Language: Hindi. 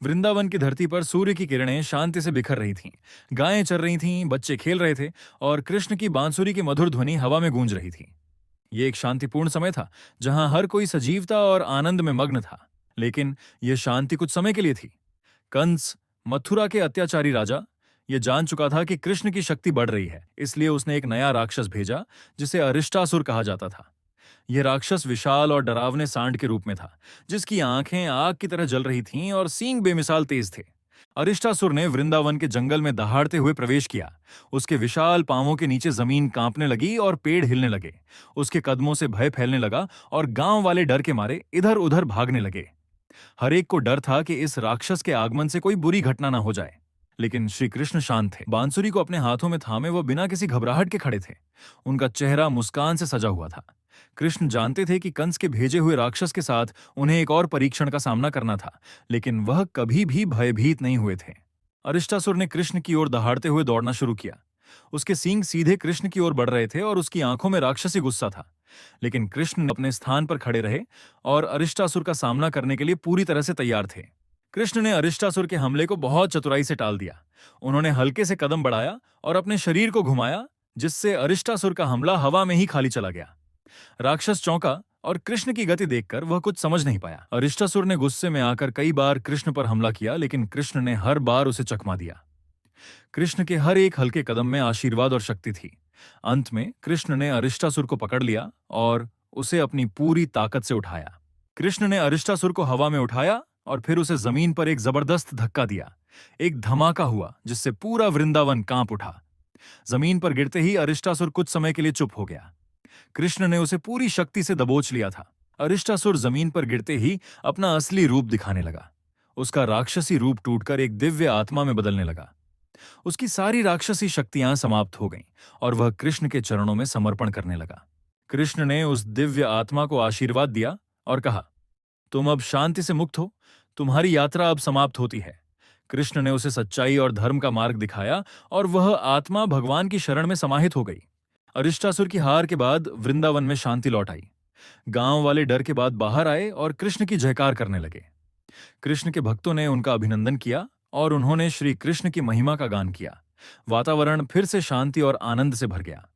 वृंदावन की धरती पर सूर्य की किरणें शांति से बिखर रही थीं। गायें चर रही थीं, बच्चे खेल रहे थे और कृष्ण की बांसुरी की मधुर ध्वनि हवा में गूंज रही थी। ये एक शांतिपूर्ण समय था, जहां हर कोई सजीवता और आनंद में मग्न था। लेकिन यह शांति कुछ समय के लिए थी। कंस, मथुरा के अत्याचारी राजा, ये जान चुका था कि कृष्ण की शक्ति बढ़ रही है, इसलिए उसने एक नया राक्षस भेजा, जिसे अरिष्टासुर कहा जाता था। यह राक्षस विशाल और डरावने सांड के रूप में था, जिसकी आंखें आग की तरह जल रही थीं और सींग बेमिसाल तेज थे। अरिष्टासुर ने वृंदावन के जंगल में दहाड़ते हुए प्रवेश किया। उसके विशाल पांवों के नीचे जमीन कांपने लगी और पेड़ हिलने लगे। उसके कदमों से भय फैलने लगा और गांव वाले डर के मारे इधर उधर भागने लगे। हर एक को डर था कि इस राक्षस के आगमन से कोई बुरी घटना ना हो जाए। लेकिन श्री कृष्ण शांत थे। बांसुरी को अपने हाथों में थामे वो बिना किसी घबराहट के खड़े थे। उनका चेहरा मुस्कान से सजा हुआ था। कृष्ण जानते थे कि कंस के भेजे हुए राक्षस के साथ उन्हें एक और परीक्षण का सामना करना था, लेकिन वह कभी भी भयभीत नहीं हुए थे। अरिष्टासुर ने कृष्ण की ओर दहाड़ते हुए दौड़ना शुरू किया। उसके सींग सीधे कृष्ण की ओर बढ़ रहे थे और उसकी आंखों में राक्षसी गुस्सा था। लेकिन कृष्ण अपने स्थान पर खड़े रहे और अरिष्टासुर का सामना करने के लिए पूरी तरह से तैयार थे। कृष्ण ने अरिष्टासुर के हमले को बहुत चतुराई से टाल दिया। उन्होंने हल्के से कदम बढ़ाया और अपने शरीर को घुमाया, जिससे अरिष्टासुर का हमला हवा में ही खाली चला गया। राक्षस चौंका और कृष्ण की गति देखकर वह कुछ समझ नहीं पाया। अरिष्टासुर ने गुस्से में आकर कई बार कृष्ण पर हमला किया, लेकिन कृष्ण ने हर बार उसे चकमा दिया। कृष्ण के हर एक हल्के कदम में आशीर्वाद और शक्ति थी। अंत में कृष्ण ने अरिष्टासुर को पकड़ लिया और उसे अपनी पूरी ताकत से उठाया। कृष्ण ने अरिष्टासुर को हवा में उठाया और फिर उसे जमीन पर एक जबरदस्त धक्का दिया। एक धमाका हुआ, जिससे पूरा वृंदावन कांप उठा। जमीन पर गिरते ही अरिष्टासुर कुछ समय के लिए चुप हो गया। कृष्ण ने उसे पूरी शक्ति से दबोच लिया था। अरिष्टासुर जमीन पर गिरते ही अपना असली रूप दिखाने लगा। उसका राक्षसी रूप टूटकर एक दिव्य आत्मा में बदलने लगा। उसकी सारी राक्षसी शक्तियां समाप्त हो गईं और वह कृष्ण के चरणों में समर्पण करने लगा। कृष्ण ने उस दिव्य आत्मा को आशीर्वाद दिया और कहा, तुम अब शांति से मुक्त हो, तुम्हारी यात्रा अब समाप्त होती है। कृष्ण ने उसे सच्चाई और धर्म का मार्ग दिखाया और वह आत्मा भगवान की शरण में समाहित हो गई। अरिष्टासुर की हार के बाद वृंदावन में शांति लौट आई। गांव वाले डर के बाद बाहर आए और कृष्ण की जयकार करने लगे। कृष्ण के भक्तों ने उनका अभिनंदन किया और उन्होंने श्री कृष्ण की महिमा का गान किया। वातावरण फिर से शांति और आनंद से भर गया।